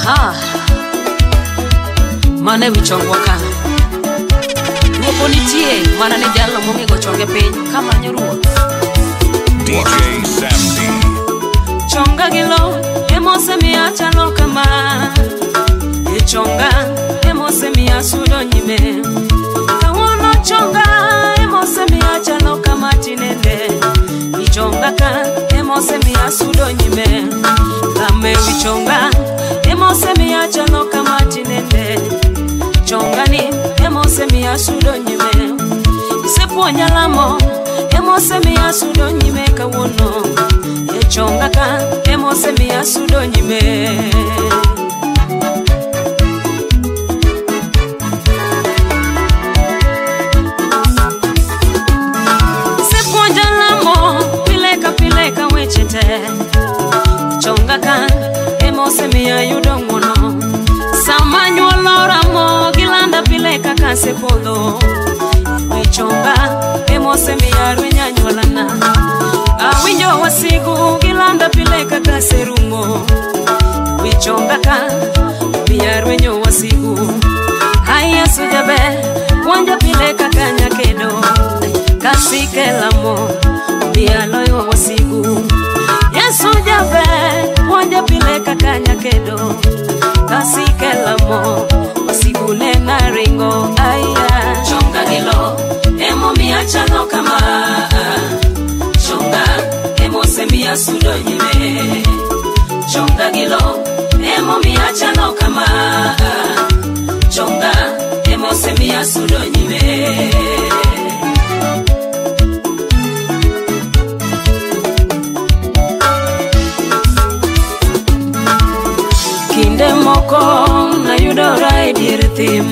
Aha. Mane wichongwa ka. Ruopo nitie mana ne jalo mongego chonge piny kama nyoruo. DJ Samdi. Chonga gilo emose mi achalo kama. E chonga emose mi asudo nyime. Kawono chonga emose mi achalo kama tinende. Wichonga ka emose mi asudo nyime. Kame wichonga emose mi achalo kama tinende. Chonga ni emose mi asudo nyime. Sepo nyalamo emose mi asudo nyime kawono. E chonga ka emose mi asudo nyime. Sepo nyalamo pileka wechete. Chonga ka emose mi ayudo ngono. Sama nyuolora mo gilanda pileka ka sepodo. Wichonga emose mi arwenya nyuolana. Awinjo wasigu gilanda pileka ka serumo. Wichonga ka mi arwenyo wasigu. Haya sujabe wanja pileka ka nyakedo. Kasike lamo mi aloyo wasigu. Yesu jabe wanja pileka ka nyakedo. Kasike lamo wasigu nena ringo. Aya chonga gilo emo mi achalo kama. Chonga emose mi asudo nyime. Chonga gilo emo mi achalo kama. Chonga emose mi asudo nyime. Kinde moko na yudora e dier thim.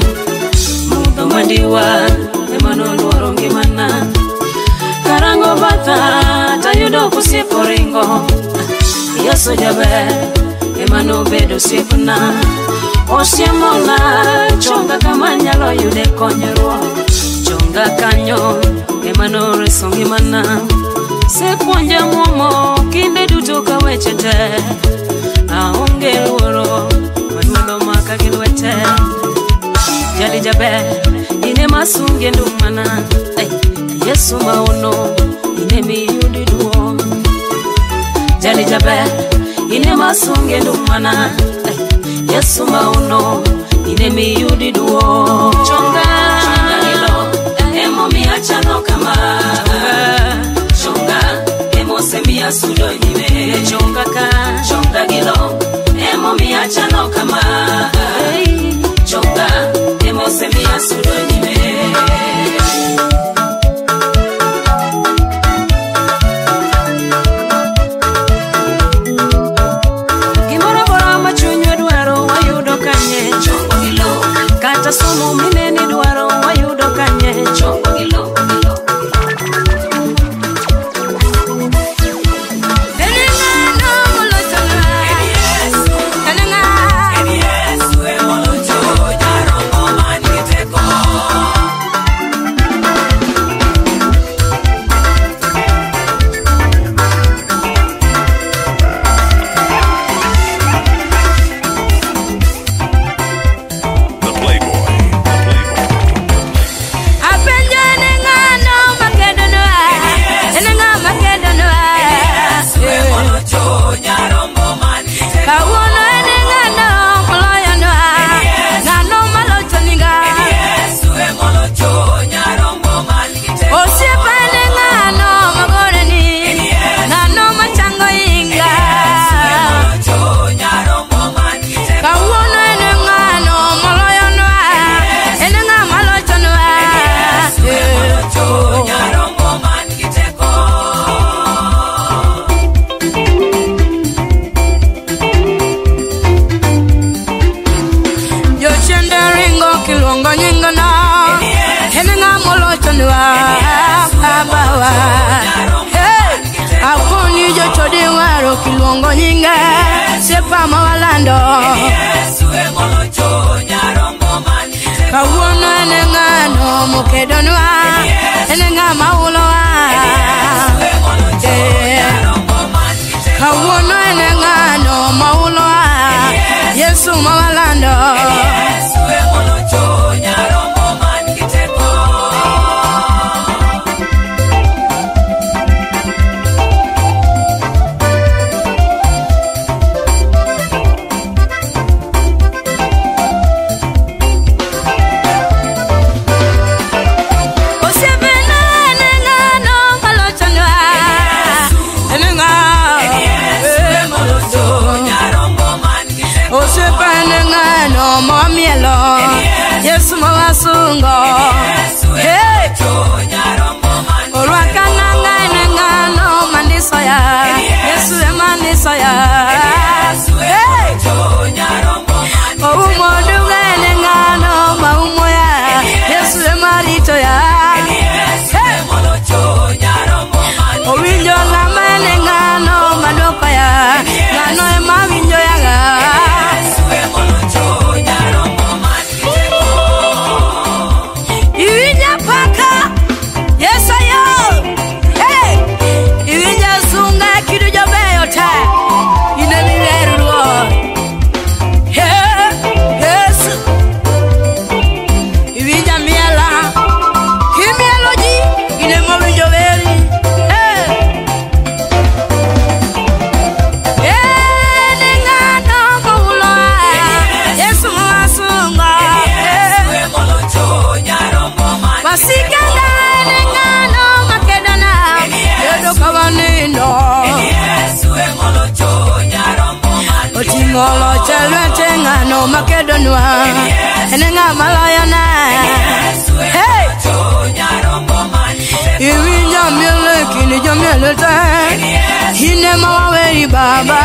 Mudho mandiwa emano luoro ngimana. Karango batha tayudo kusiepo ringo. Yesu jaber emano bedo siepna. Osiemona chonga kama nyalo yude konyruok. Chonga kanyo emano reso ngimana. Sepuonja muomo kinde duto ka weche te. Aonge luoro madundo maka gi lwete. Jali jaber ine masunge ndumana. Yesu maono ine mi yudi duo. Jali jaber ine masunge ndumana. Yesu maono ine mi yudi duo. Chonga gilo emo mi achalo kama. Chonga emose mi asudo nyime. Chonga ka chonga gilo emo mi achalo kama. Chonga emose mi asudo nyime. Kata somo mineni dwaro wayudo kanye. Chongo gilo kilongo nyinga sepa mawalando. Kawuono ene ngano mokedonwa ene ngama ulowa. Kawuono ene ngano maulowa Yesu mawalando Yesu emolocho nyarombo man kiteko Yesu mawasungo hey Olwakana ngano mandiso ya Yesu emaniso ya hey Obumodu ngano maumo ya Yesu emarito ya hey Owinjo lamene ngano madoko ya Ngano emawinjo ya Yesu emolocho nyarombo Ngolo chelwete ngano makedonwa enenga malayana hey iwinya miele kini jamiele ta hine mawaweri baba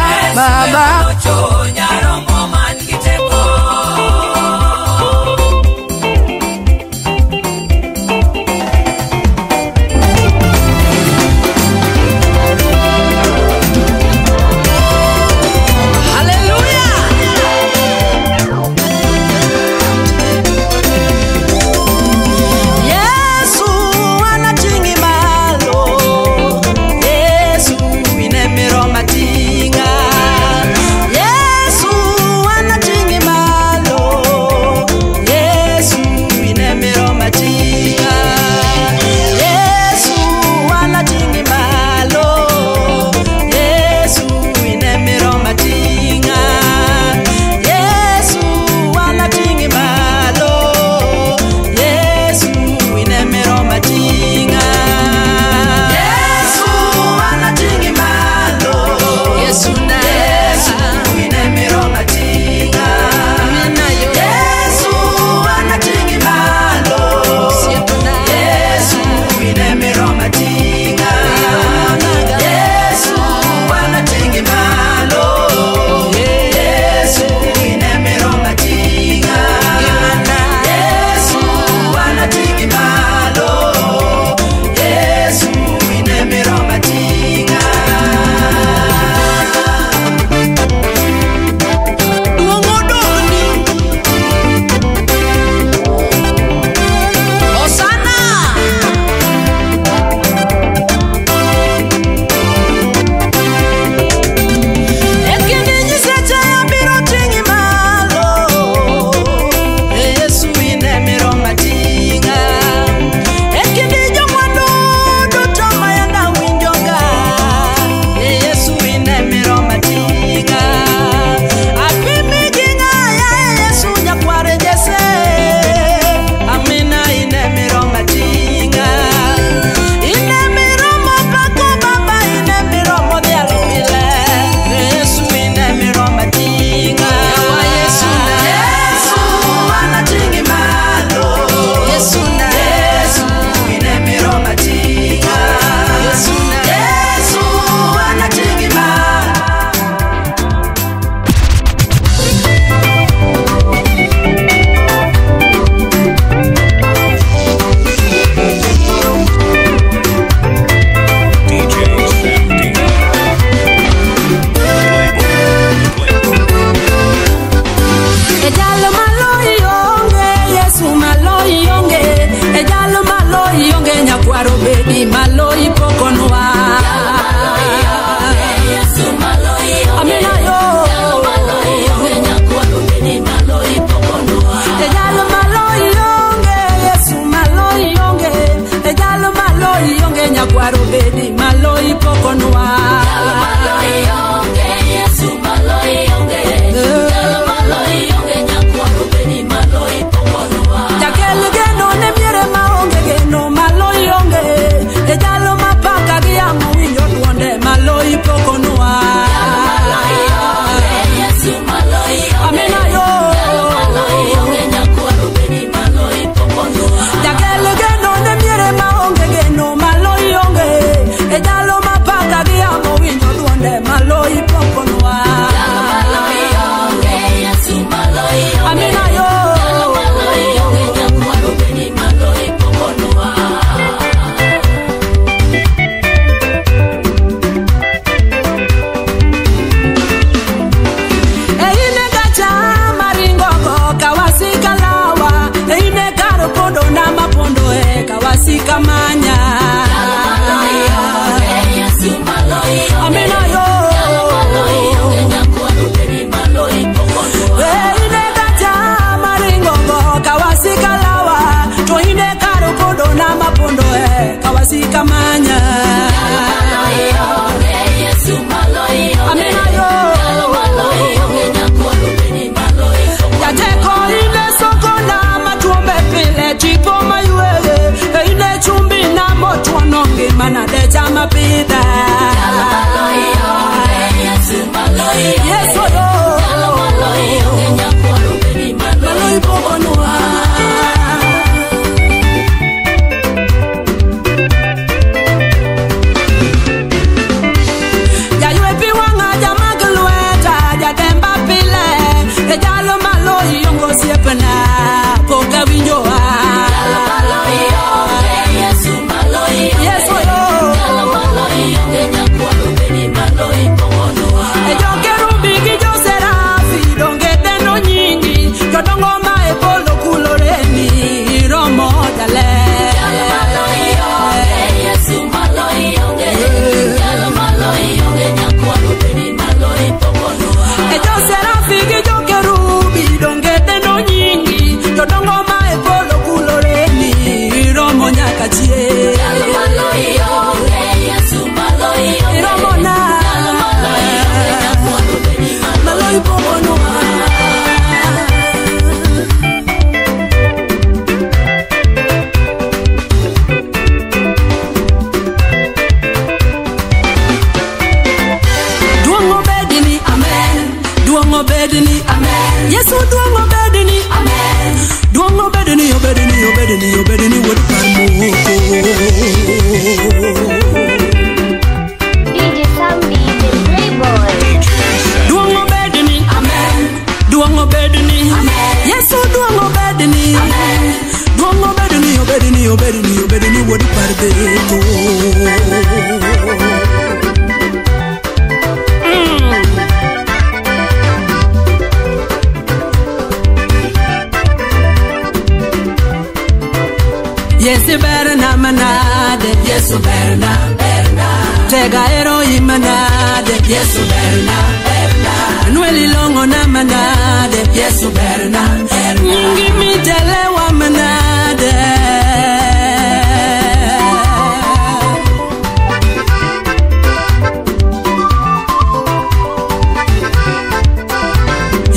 Yesu berna berna tega ero imanade Yesu berna berna Nueli longo na manade Yesu berna berna Ngimi telewa manade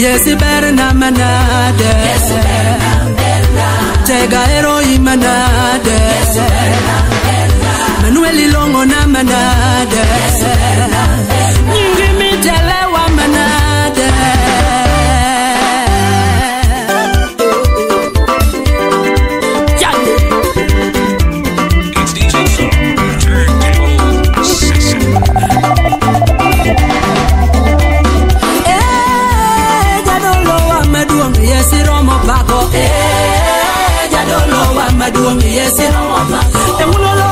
Yesu berna manade Yesu berna berna tega ero imanade Yesu berna berna Manueli longo na manade Yesu berna berna Ngimi telewa manade It's DJ Song, Turntable Session. Bako jadolo wa maduong yesiro mo bako emulolo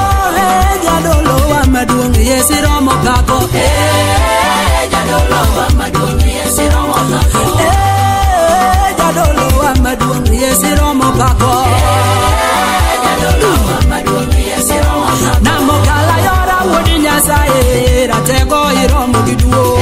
jadolo wa maduong yesiro mo bako jadolo wa maduong yesiro mo bako jadolo wa maduong yesiro mo bako jadolo wa maduong yesiro mo bako namo kala yora wodi nyasaye ratego iromo giduo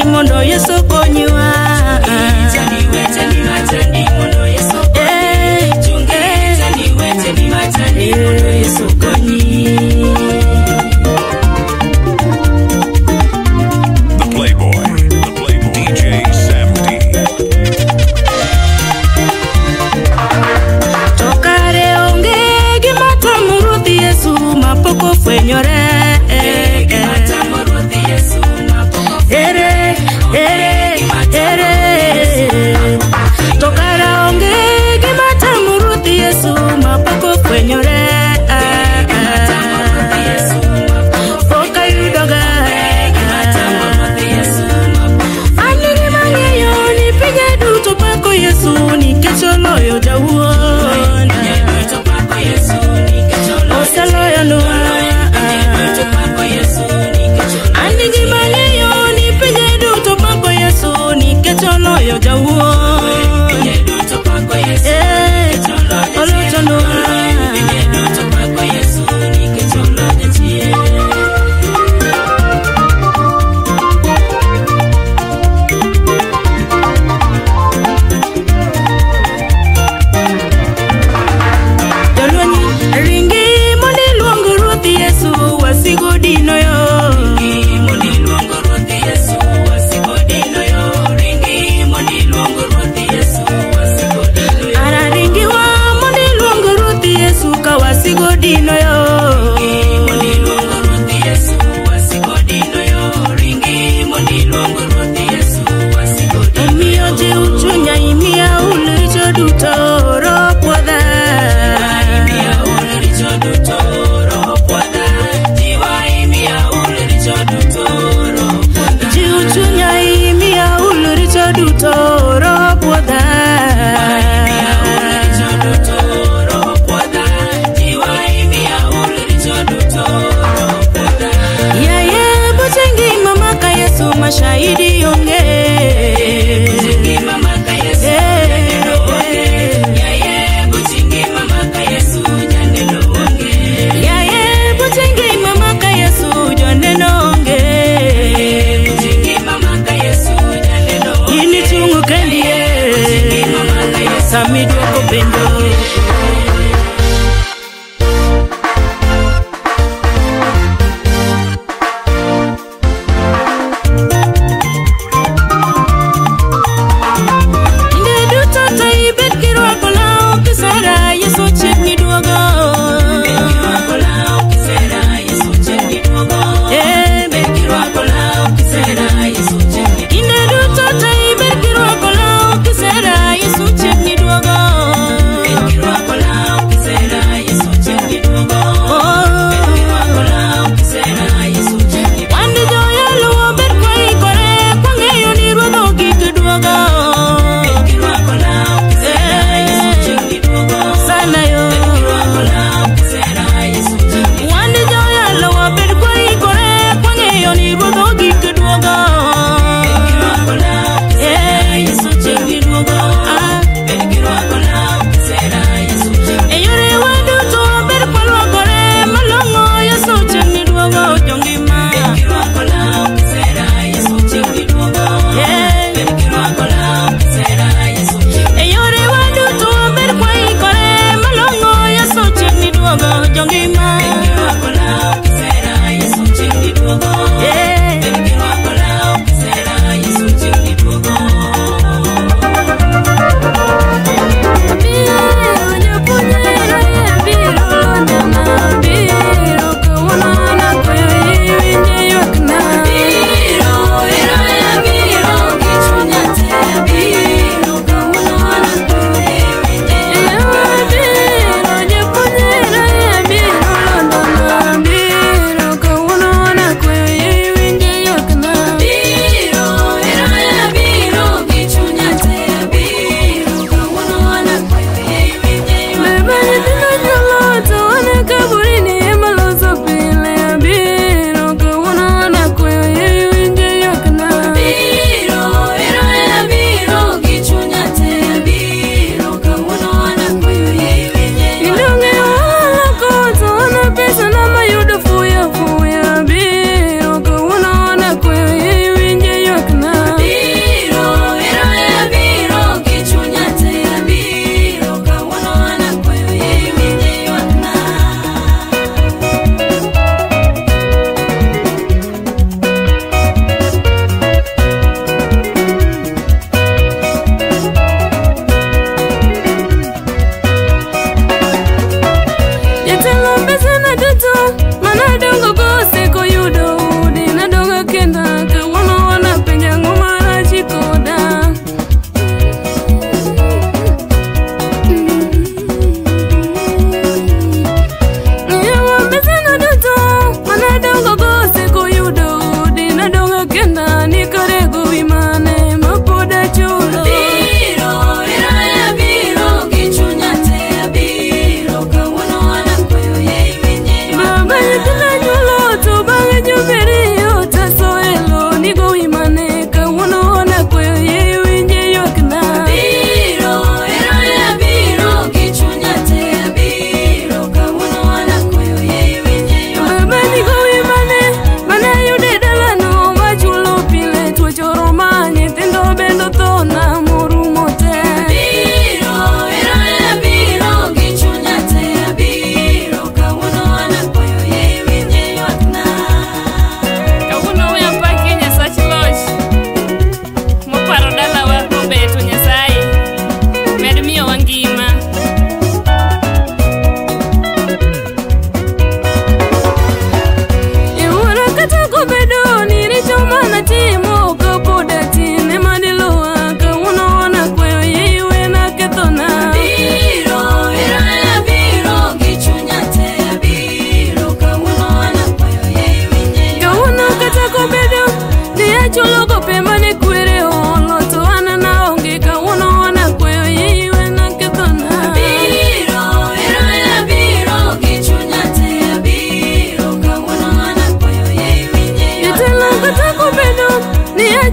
Mondo Yesu konyiwa chani weteni matani mondo Yesu chunge chani weteni matani mondo Yesu konyi The Playboy, DJ Sam D. Tokare onge gimata muruthi Yesu mapoko fwenyore gimata muruthi Yesu mapoko Tokara onge gimata muruthi Yesu mapoko fwenyore Foka yudoga Anigi mangeyo ni pinye duto pako Yesu ni kecholoyo jawuon Osaloyo noa Anigi mangeyo ni pinye duto pako Yesu ni kecholoyo jawuon Shahidi yonge butingi mama ka Yesu yaye butingi mama ka Yesu janeno onge yaye butingi mama ka Yesu janeno onge butingi mama ka Yesu janeno onge ini tungu kandie butingi mama ka Yesu samido ko bendo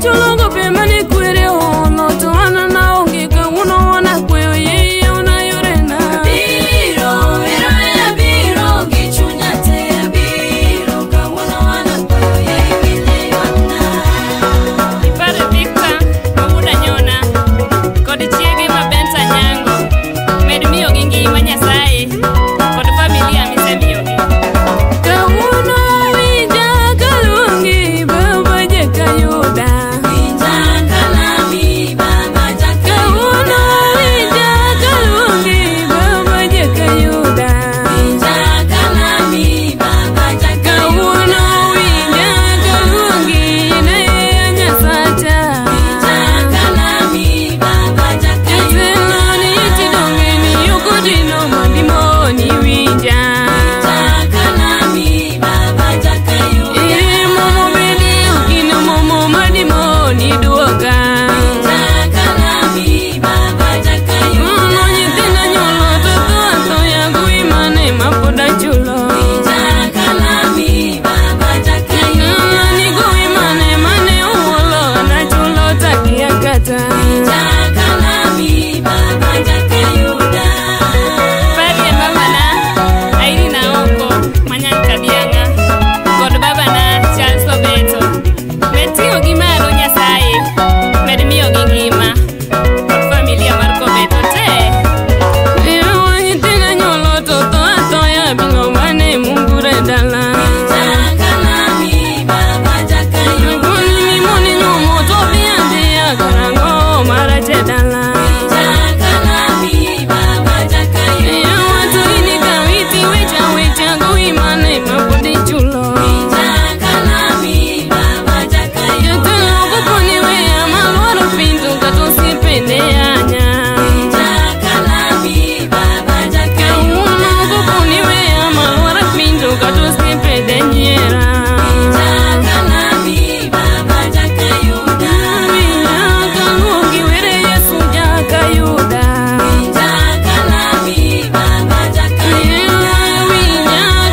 chulongo pe mani kwere ono to ana na onge ka uno wana kweo ye una yorena biro ya biro gichunya te biro ka uno wana kweo ye bile wana ipare Victor mamuda nyona kodi chiege mabenta nyango med miyo gingi manyasaye kod familia misemiyo ka uno winja kalungi baba jekayuda winja kalami baba jekayuda winja kalungi baba jekayuda winja kalami baba jekayuda winja kalungi na nyasacha winja kalami baba jekayuda ni tidongeni yukudino mandimoni winja kalami baba jekayuda momo beni ukino momo mandimoni duoga kalami baba jekayuda nyithindo nyolo to yago imane mapoda chulo kalami baba jekayuda nigo imane mane uolo na chulo takia kata kalami baba jekayuda Padi baba na aini na oko manyan kabianga kod baba na Charles Obeto metio gimaro nyasaye med miyo gingima kod familia mar Kobeto te nyithindo nyolo to atoya bingo mane mungure dala kalami baba jekayuda moni nyumo to biandia karango marache dala kalami baba jekayuda watu ini kawiti wecha go imane mapodi chulo kalami baba jekayuda kuponi weya malwaro pinto katosi pende anya kalami baba jekayuda kuponi weya malwaro pinto katosi pende nyera kalami baba jekayuda kalungi were Yesu jakayuda kalami baba jekayuda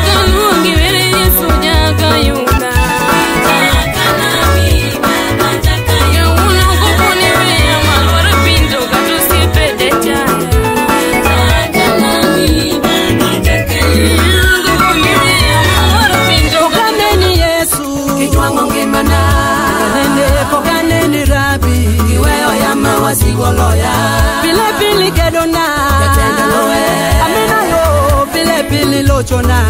kalungi were Yesu jakayuda kalami baba jekayuda uno kuponi weya malwaro pinto katosi pende chaya kalami baba jekayuda kuponi weya malwaro pinto Pokaneni Yesu kijwango ngimana pokaneni Rabi kiweyo yama wasigoloya pile pili kedona Ketendeloe. amina yo pile pili lochona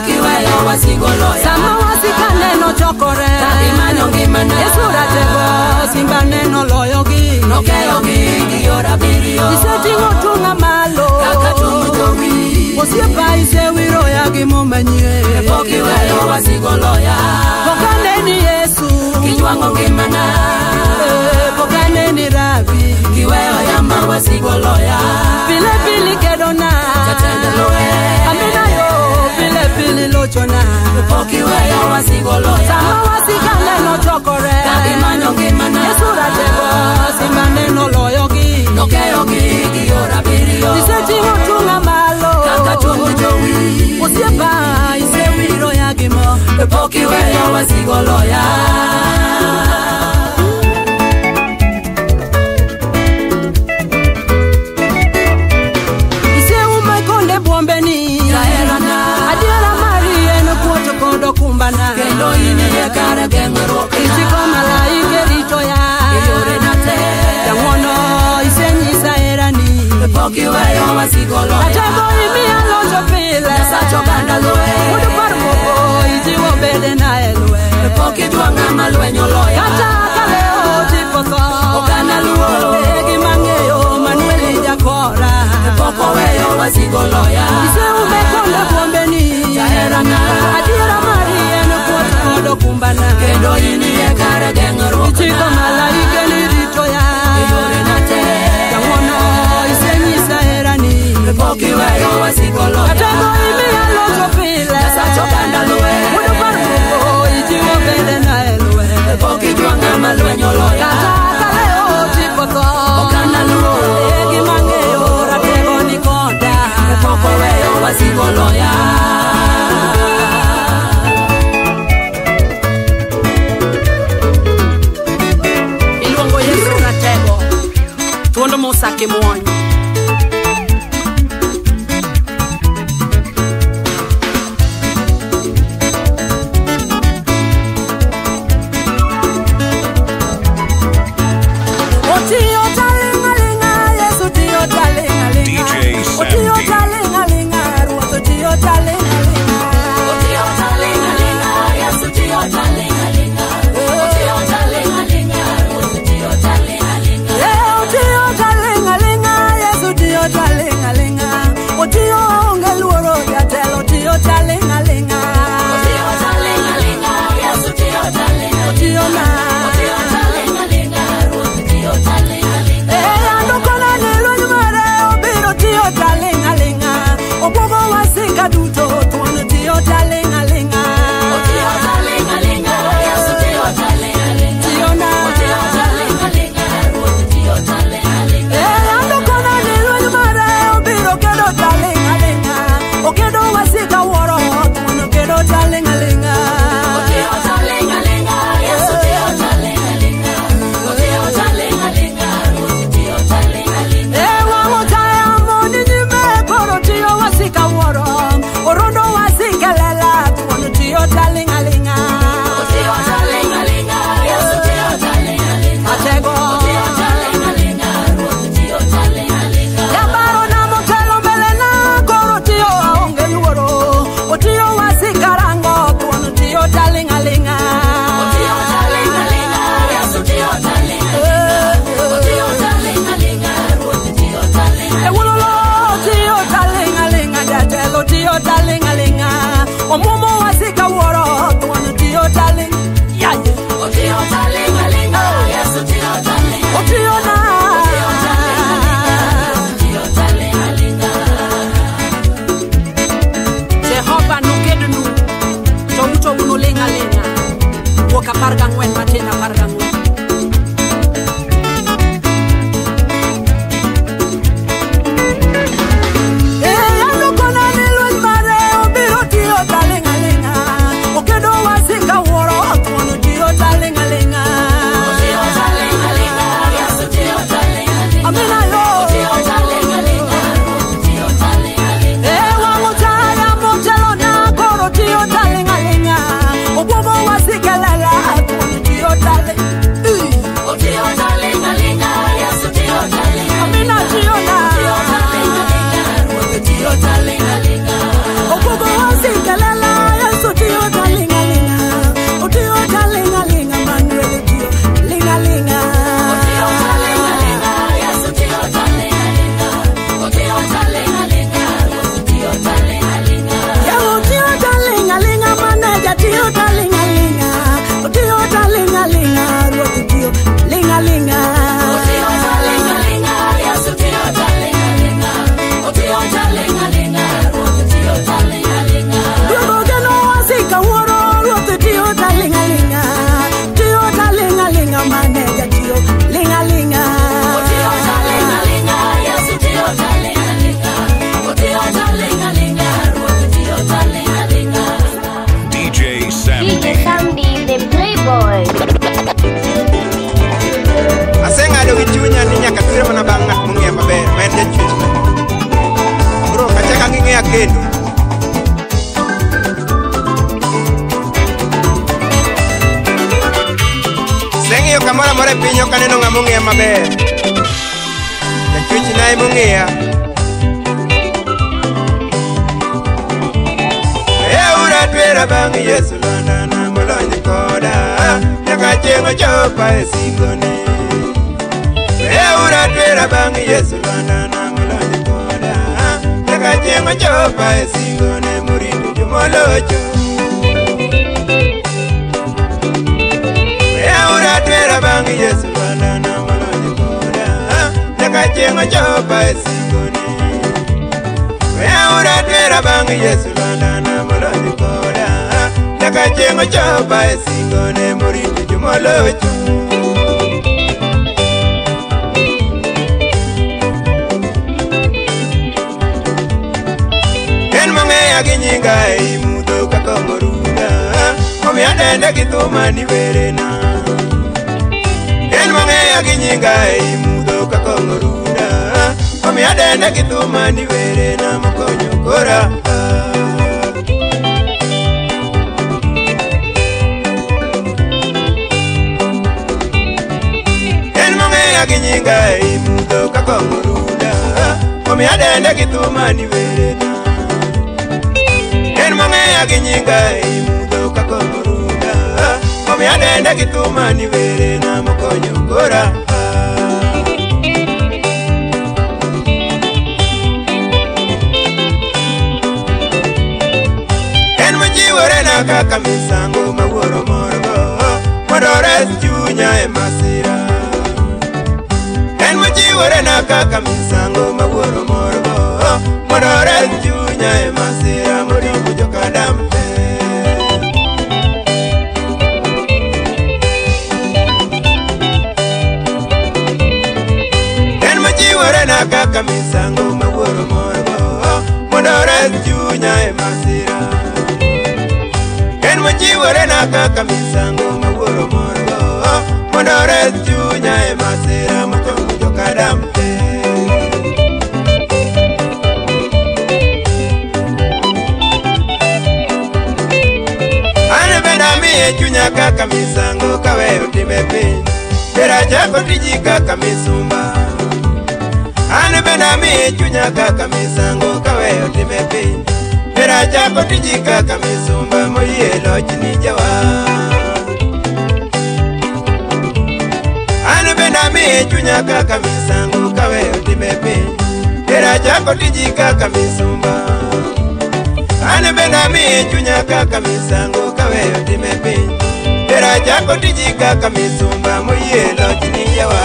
kiweyo wasigoloya sama wasikaneno chokore imanyo ngimana Yesu ratego simba neno loyogi nokeyogi giyora biriyo isetingo tunga malo kaka tungu jowi osiepa isewiro yagi momanyie kiweyo wasigoloya pokaneni Yesu kijwango ngimana pokaneni Rabi kiweyo yama wasigoloya pile pili kedona Ketendeloe. amina yo pile pili lochona kiweyo wasigoloya sama wasikaneno chokore imanyo ngimana Yesu ratego simba neno loyogi nokeyogi giyora biriyo isetingo tunga malo kaka tungu jowi osiepa isewiro yagimo kiweyo wasigoloya iseuma konde bwombeni Jaherana. adiera mari en kuoto kodo kumbana kendo iniye kare geng'ruok ichiko malaike rito ya yorena te jang'wono isenyisa herani kiweyo wasigoloya atego imiya locho pile Nyasach oganda lwe Mudu par moko ijiwo bede na elwe kijwa ng'ama lweny oloya kata kaleo tiposo Okana luo. egi mang'eyo manueli jakora oweyo wasigoloya iseume konde bwombeni Jaherana. adiera mari en kuoto kodo kumbana kendo iniye kare geng'ruok ichiko malaike ni rito ya yorena te jang'wono isenyisa herani kiweyo wasigoloya atego imiya locho pile Nyasach oganda lwe Mudu par moko ijiwo bede na elwe kijwa Musa Kimwony. Mudo kakongoruda Omiya dende githuma ni were na mokonyo kora. En mong'eya gi nyinga imudho kaka oruda. Omiya dende githuma ni were na. En mong'eya gi nyinga imudho kaka oruda. Omiya dende githuma ni were na mokonyo kora. Kaka misango mawuoro morgo modores chunya e masira. En mochiwore na kaka misango mawuoro morgo modores chunya e masira moriwo jokadam te. En mochiwore na kaka misango mawuoro morgo modores chunya e masira. Mochiwore na kaka misango mawuoro morgo modores chunya e masira mochongo jokadam te. An bende amiye chunya kaka misango kaweyo time piny tera chako tiji kaka misumba. An bende amiye chunya kaka misango kaweyo time piny tera chako tiji kaka misumba moyie loch ni jawa. An bende amiye chunya kaka misango kaweyo time piny tera chako tiji kaka misumba. An bende amiye chunya kaka misango kaweyo time piny tera chako tiji kaka misumba moyie loch ni jawa.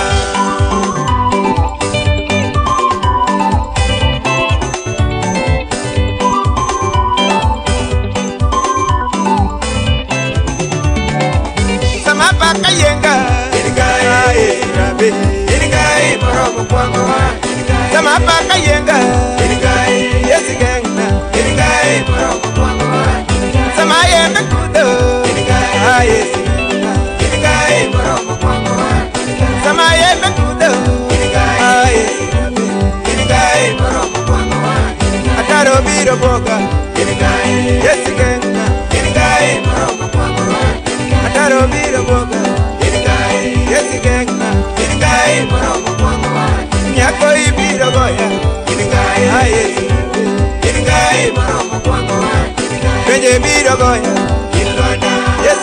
Sama paka yenga yes gangna sama yenga kudo yes sama yenga kudo ataro biro boga yes gangna ataro biro boga yes gangna nyako ibiro goya penje biro goya yes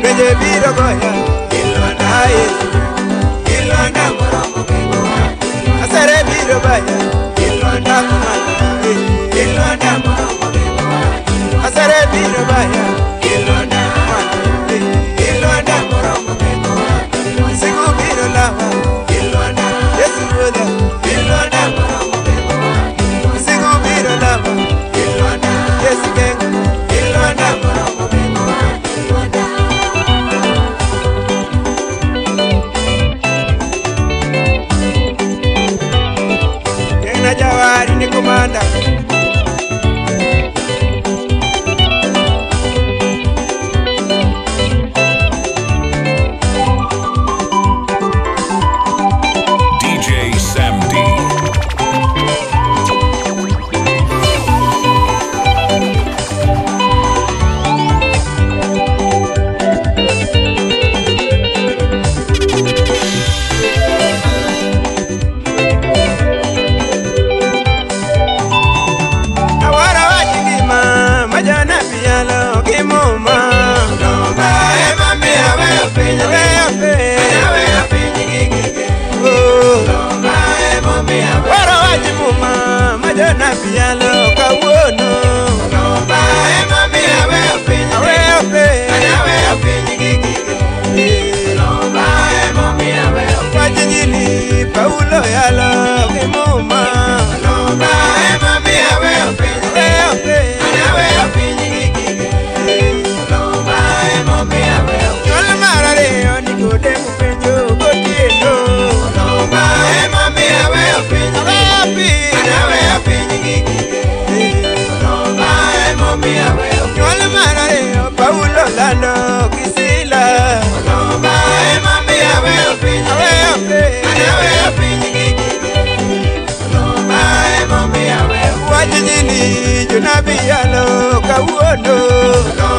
penje biro goya asere biro baya asere biro baya siku biro lawa yes siku biro lawa yes Kena Jawari ni komanda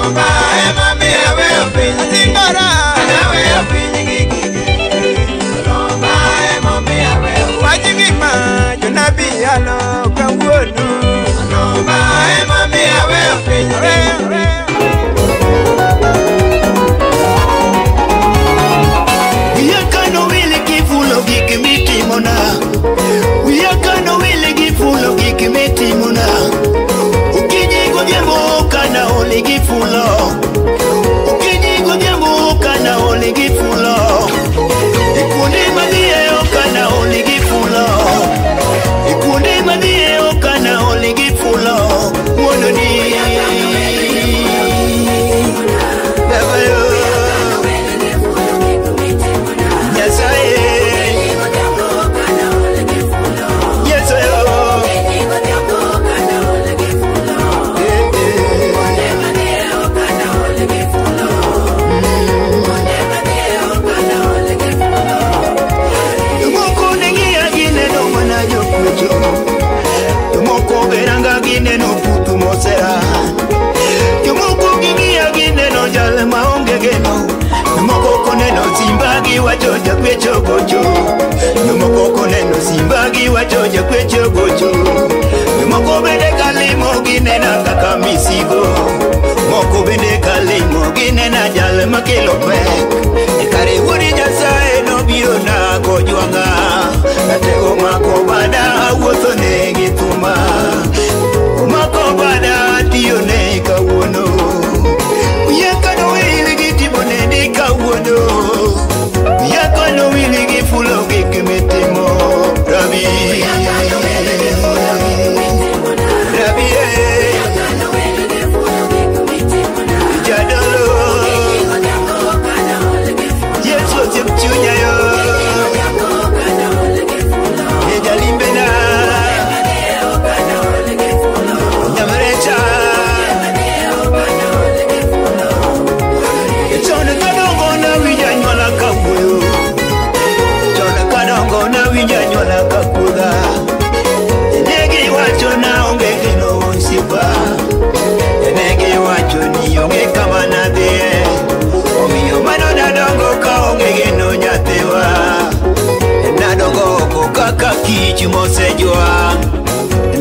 Lomba ema mi awe opinyi Zingara Anawe opinyi gigige Lomba ema mi awe opinyi Wajigima Junabi alo kawonu Lomba ema mi awe opinyi Yakano wili kifulo gikimiti mona Yakano wili kifulo gikimiti mona Ukijigo jambo kana oli gifulo Ukijigo jambo kana oli gifulo Ikundi madie okana oli gifulo Ikundi madie okana oli gifulo Wono ni Wajoja kwecho gojo Numoko koneno simbagi wajoja kwecho gojo Numoko bende kalimo ginena kaka misigo Moko bende kalimo ginena jale makelo pek Ekare wuri nyasaye no biro na gojuanga Katego mako bada awuotho ne githuma Mako bada tiyo ne kawuono Yakano wili gitimo ne di kawuono Yakano wili gifulo gikimitimo Rabi Rabi Jadolo Yesu zipchunya yo Ejalimbena Namarecha Chona kadongo na wijanyola kabuyo Chona kadongo na wijanyola kakuda Negi wacho na onge kino sipa Negi wacho ni onge kama nadie Omiyo mano nadongo ka onge kino nyatewa Nadongo ko kaka kichu mosejwa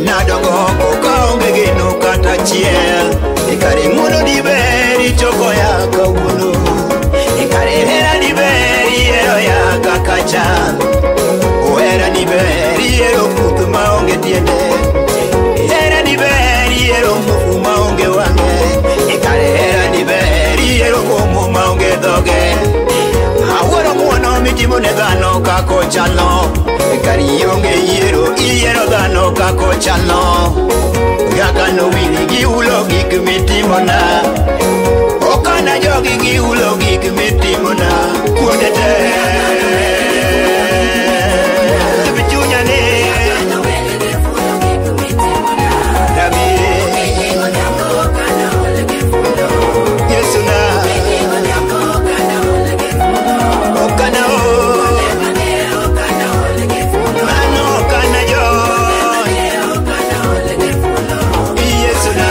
Nadongo ko ka onge kino kata chiel Ekari muno diberi choko ya kawuno Ekari hera diberi ero ya kakacha Ohera diberi ero putu maonge tiende Hera diberi ero mufu maonge wange Ekari hera diberi ero kumu maonge doge Aworo muono mitimo ne dhano kako chalo Ekari yonge iero dhano kako chalo Yakano wili giulo gik mitimona Okana jogi giulo gik mitimona Kuonde te Tibichunya ne Rabi Yesu na Okana o Mano okana jo Yesu na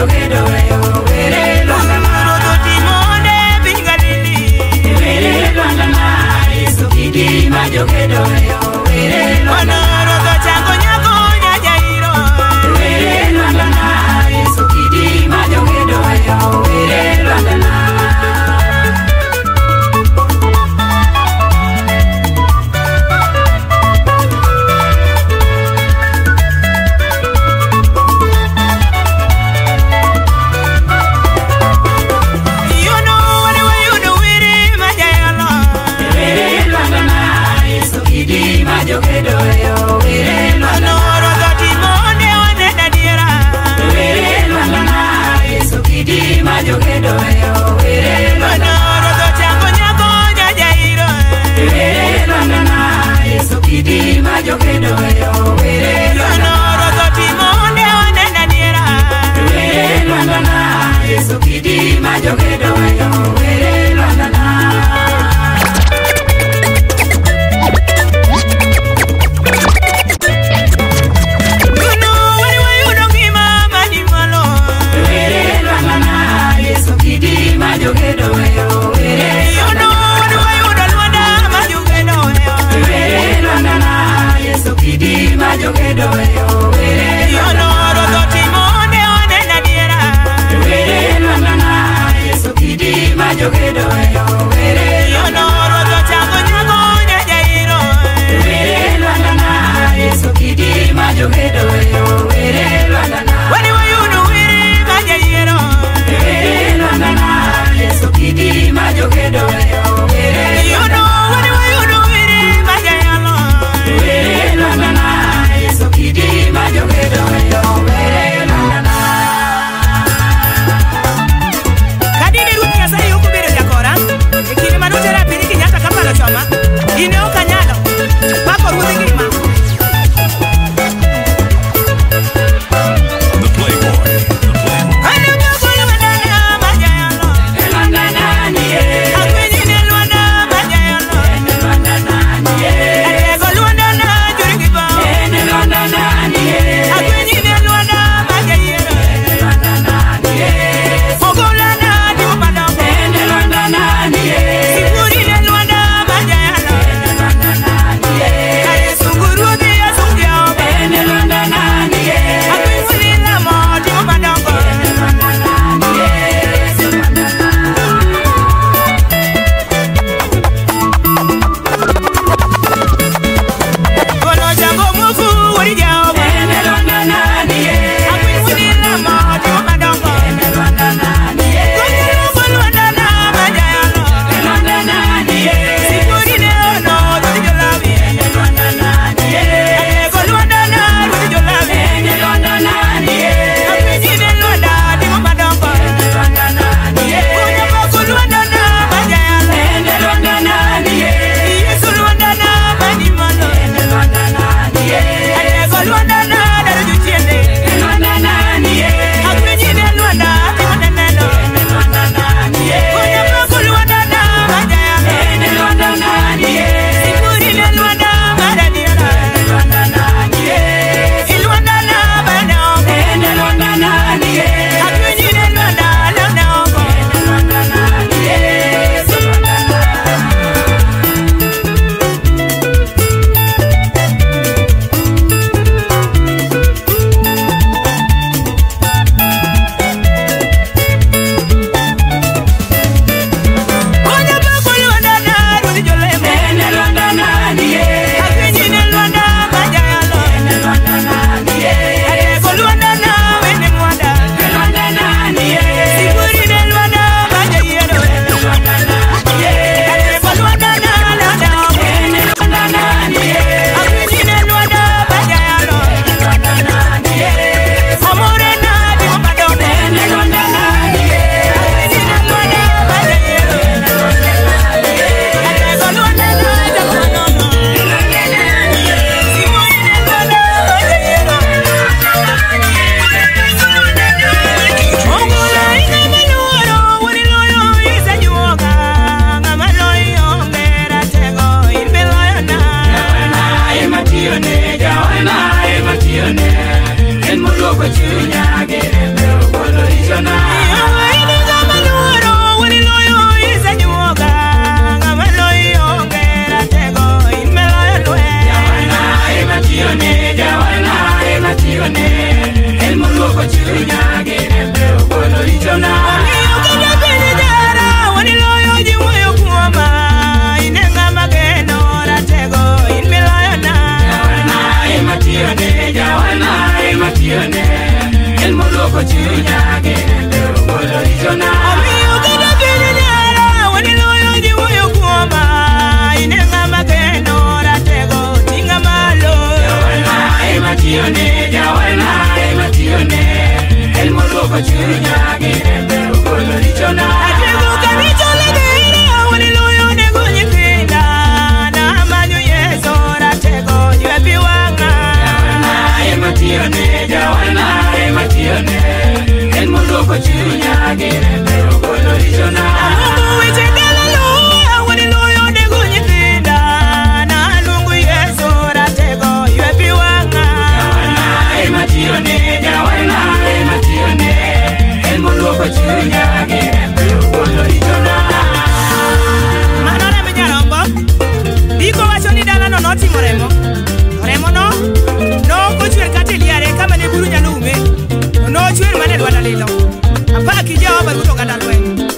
jogedo weyo were Lwandana Rodho timone piny Galili were Lwandana Yesu kidi ma jogedo weyo were Lwandana Rodho chango nyako Nyajairo were Lwandana Yesu kidi ma jogedo weyo were Lwandana jogedo yo were Lwandana Rodho timone wanena diera were Lwandana Yesu kidi ma jogedo yo were Lwandana Rodho chango nyako Nyajairo were Lwandana Yesu kidi ma jogedo yo were Lwandana Rodho timone wanena diera were Lwandana Yesu kidi ma jogedo yo were Lwandana jogedo weyo were Lwandana Yesu kidi ma jogedo weyo were Rodho timone wanena diera were Lwandana Yesu kidi chunya gi rembe ogolo richona. Atieko karicho legere awoni loyo nego nyithinda. Na manyo Yesu ratego ywe pi wang'a. Jawana ema tiyone, jawana ema tiyone. En moloko chunya gi rembe ogolo richona. Aluongo weche dalalo awoni loyo nego nyithinda. Na luongo Yesu ratego ywe pi wang'a. Jawana ema tiyone, jawana ema tiyone. En moloko chunya gi rembe ogolo richona. Mano remo nyarombo. Ndiko wacho ni dalano notimo remo. Remo no nokochwer kata e liare kama ne buru nyalo ume. To nochwer mana e lwanda lilo. Apaki Jehova Ruoth oganda lweny.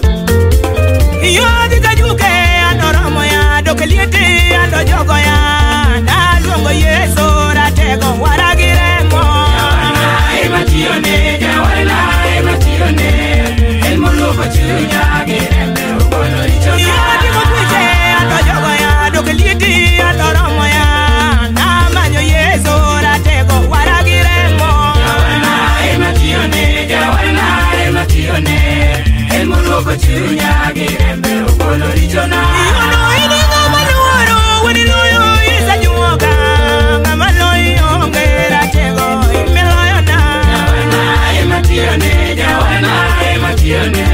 Iyodhi ka juke ando romo ya, dok e liete ando jogo ya. Naluongo Yesu ratego wara gi remo. Jawana ema tiyone, jawana ema tiyone. En moloko chunya gi rembe ogolo richona. Iyodhi mokweche ando jogo ya, dok e liete ando romo ya. Namanyo Yesu ratego wara gi remo. Jawana ema tiyone, jawana ema tiyone. En moloko chunya gi rembe ogolo richona. Iyono ini ng'ama luoro, wani loyo isanyuoga. Ng'ama loyo onge ratego imiloyona. Jawana ema tiyone, jawana ema tiyone.